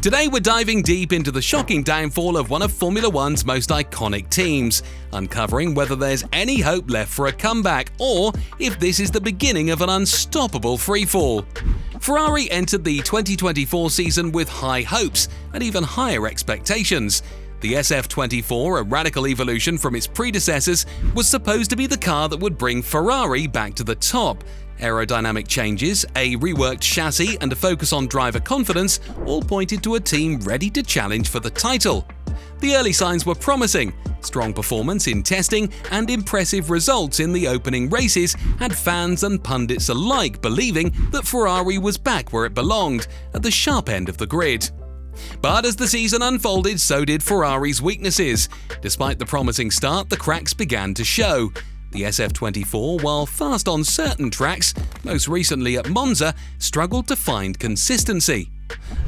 Today we're diving deep into the shocking downfall of one of Formula One's most iconic teams, uncovering whether there's any hope left for a comeback or if this is the beginning of an unstoppable freefall. Ferrari entered the 2024 season with high hopes and even higher expectations. The SF24, a radical evolution from its predecessors, was supposed to be the car that would bring Ferrari back to the top. Aerodynamic changes, a reworked chassis, and a focus on driver confidence all pointed to a team ready to challenge for the title. The early signs were promising. Strong performance in testing and impressive results in the opening races had fans and pundits alike believing that Ferrari was back where it belonged, at the sharp end of the grid. But as the season unfolded, so did Ferrari's weaknesses. Despite the promising start, the cracks began to show. The SF24, while fast on certain tracks, most recently at Monza, struggled to find consistency.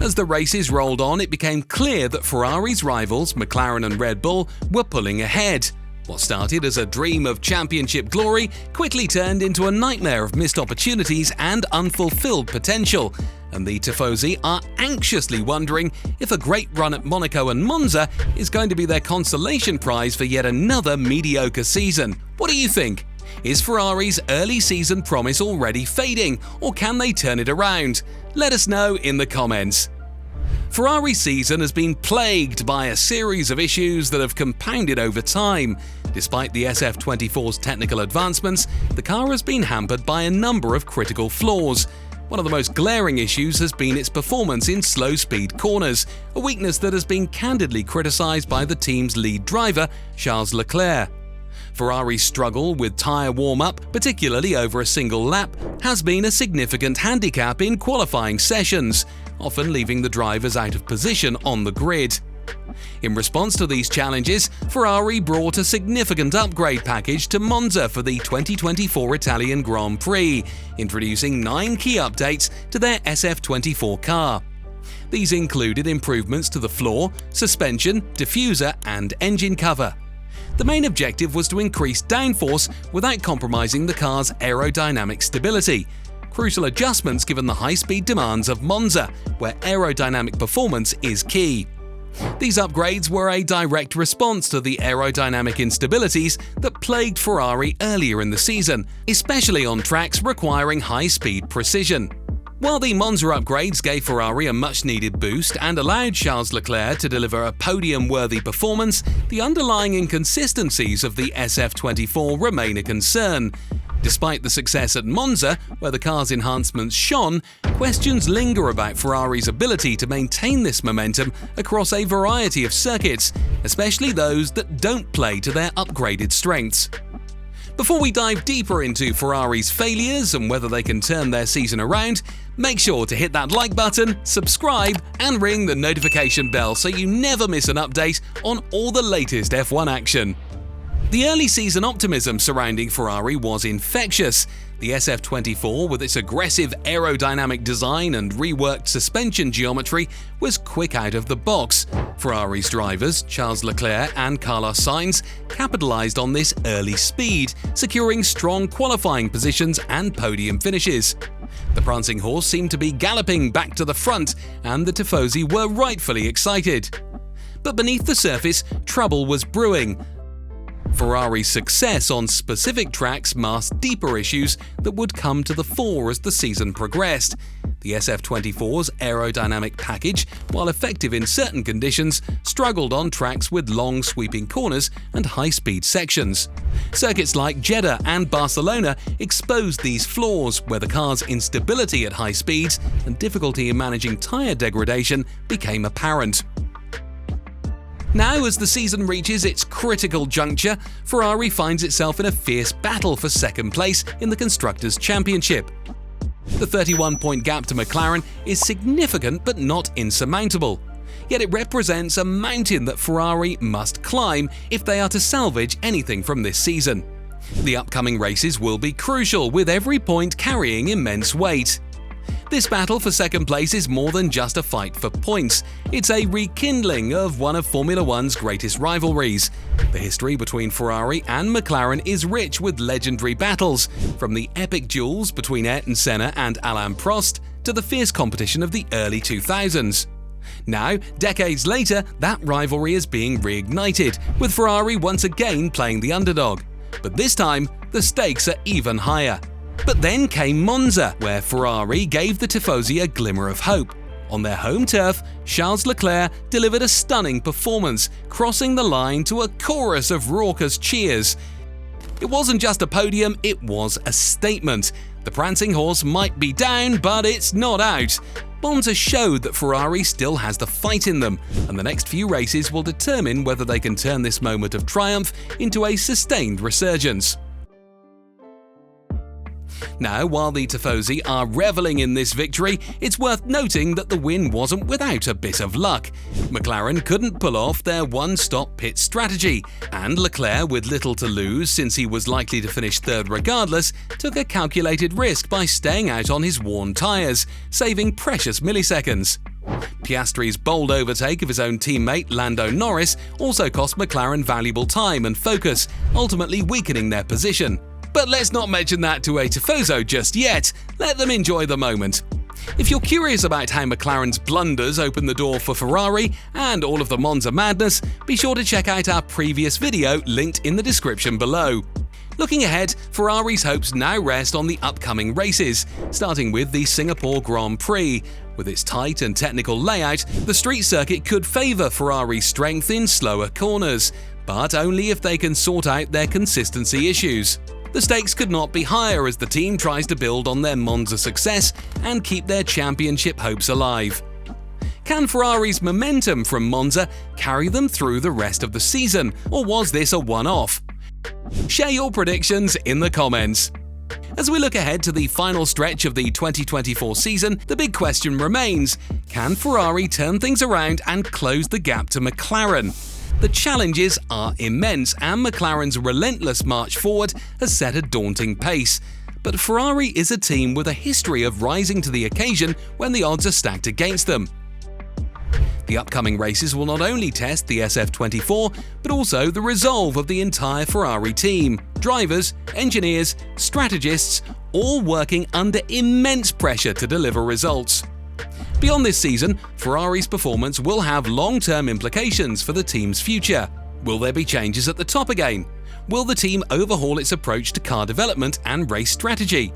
As the races rolled on, it became clear that Ferrari's rivals, McLaren and Red Bull, were pulling ahead. What started as a dream of championship glory quickly turned into a nightmare of missed opportunities and unfulfilled potential, and the Tifosi are anxiously wondering if a great run at Monaco and Monza is going to be their consolation prize for yet another mediocre season. What do you think? Is Ferrari's early season promise already fading, or can they turn it around? Let us know in the comments. Ferrari's season has been plagued by a series of issues that have compounded over time. Despite the SF24's technical advancements, the car has been hampered by a number of critical flaws. One of the most glaring issues has been its performance in slow-speed corners, a weakness that has been candidly criticised by the team's lead driver, Charles Leclerc. Ferrari's struggle with tyre warm-up, particularly over a single lap, has been a significant handicap in qualifying sessions, often leaving the drivers out of position on the grid. In response to these challenges, Ferrari brought a significant upgrade package to Monza for the 2024 Italian Grand Prix, introducing 9 key updates to their SF24 car. These included improvements to the floor, suspension, diffuser, and engine cover. The main objective was to increase downforce without compromising the car's aerodynamic stability. Crucial adjustments given the high-speed demands of Monza, where aerodynamic performance is key. These upgrades were a direct response to the aerodynamic instabilities that plagued Ferrari earlier in the season, especially on tracks requiring high-speed precision. While the Monza upgrades gave Ferrari a much-needed boost and allowed Charles Leclerc to deliver a podium-worthy performance, the underlying inconsistencies of the SF24 remain a concern. Despite the success at Monza, where the car's enhancements shone, questions linger about Ferrari's ability to maintain this momentum across a variety of circuits, especially those that don't play to their upgraded strengths. Before we dive deeper into Ferrari's failures and whether they can turn their season around, make sure to hit that like button, subscribe, and ring the notification bell so you never miss an update on all the latest F1 action. The early season optimism surrounding Ferrari was infectious. The SF24, with its aggressive aerodynamic design and reworked suspension geometry, was quick out of the box. Ferrari's drivers, Charles Leclerc and Carlos Sainz, capitalized on this early speed, securing strong qualifying positions and podium finishes. The prancing horse seemed to be galloping back to the front, and the Tifosi were rightfully excited. But beneath the surface, trouble was brewing. Ferrari's success on specific tracks masked deeper issues that would come to the fore as the season progressed. The SF24's aerodynamic package, while effective in certain conditions, struggled on tracks with long sweeping corners and high-speed sections. Circuits like Jeddah and Barcelona exposed these flaws, where the car's instability at high speeds and difficulty in managing tyre degradation became apparent. Now, as the season reaches its critical juncture, Ferrari finds itself in a fierce battle for second place in the Constructors Championship. The 31-point gap to McLaren is significant but not insurmountable. Yet it represents a mountain that Ferrari must climb if they are to salvage anything from this season. The upcoming races will be crucial, with every point carrying immense weight. This battle for second place is more than just a fight for points. It's a rekindling of one of Formula One's greatest rivalries. The history between Ferrari and McLaren is rich with legendary battles, from the epic duels between Ayrton Senna and Alain Prost to the fierce competition of the early 2000s. Now, decades later, that rivalry is being reignited, with Ferrari once again playing the underdog. But this time, the stakes are even higher. But then came Monza, where Ferrari gave the Tifosi a glimmer of hope. On their home turf, Charles Leclerc delivered a stunning performance, crossing the line to a chorus of raucous cheers. It wasn't just a podium, it was a statement. The prancing horse might be down, but it's not out. Monza showed that Ferrari still has the fight in them, and the next few races will determine whether they can turn this moment of triumph into a sustained resurgence. Now, while the Tifosi are reveling in this victory, it's worth noting that the win wasn't without a bit of luck. McLaren couldn't pull off their one-stop pit strategy, and Leclerc, with little to lose since he was likely to finish third regardless, took a calculated risk by staying out on his worn tyres, saving precious milliseconds. Piastri's bold overtake of his own teammate Lando Norris also cost McLaren valuable time and focus, ultimately weakening their position. But let's not mention that to a Tifoso just yet, let them enjoy the moment. If you're curious about how McLaren's blunders opened the door for Ferrari and all of the Monza madness, be sure to check out our previous video linked in the description below. Looking ahead, Ferrari's hopes now rest on the upcoming races, starting with the Singapore Grand Prix. With its tight and technical layout, the street circuit could favour Ferrari's strength in slower corners, but only if they can sort out their consistency issues. The stakes could not be higher as the team tries to build on their Monza success and keep their championship hopes alive. Can Ferrari's momentum from Monza carry them through the rest of the season, or was this a one-off? Share your predictions in the comments. As we look ahead to the final stretch of the 2024 season, the big question remains: can Ferrari turn things around and close the gap to McLaren? The challenges are immense, and McLaren's relentless march forward has set a daunting pace. But Ferrari is a team with a history of rising to the occasion when the odds are stacked against them. The upcoming races will not only test the SF24, but also the resolve of the entire Ferrari team. Drivers, engineers, strategists, all working under immense pressure to deliver results. Beyond this season, Ferrari's performance will have long-term implications for the team's future. Will there be changes at the top again? Will the team overhaul its approach to car development and race strategy?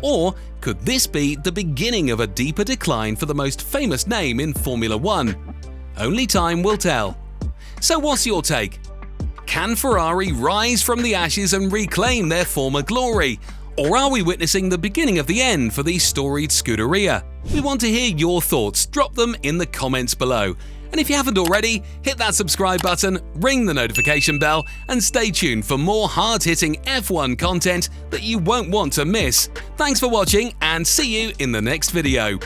Or could this be the beginning of a deeper decline for the most famous name in Formula One? Only time will tell. So what's your take? Can Ferrari rise from the ashes and reclaim their former glory? Or are we witnessing the beginning of the end for the storied Scuderia? We want to hear your thoughts, drop them in the comments below. And if you haven't already, hit that subscribe button, ring the notification bell, and stay tuned for more hard-hitting F1 content that you won't want to miss. Thanks for watching, and see you in the next video.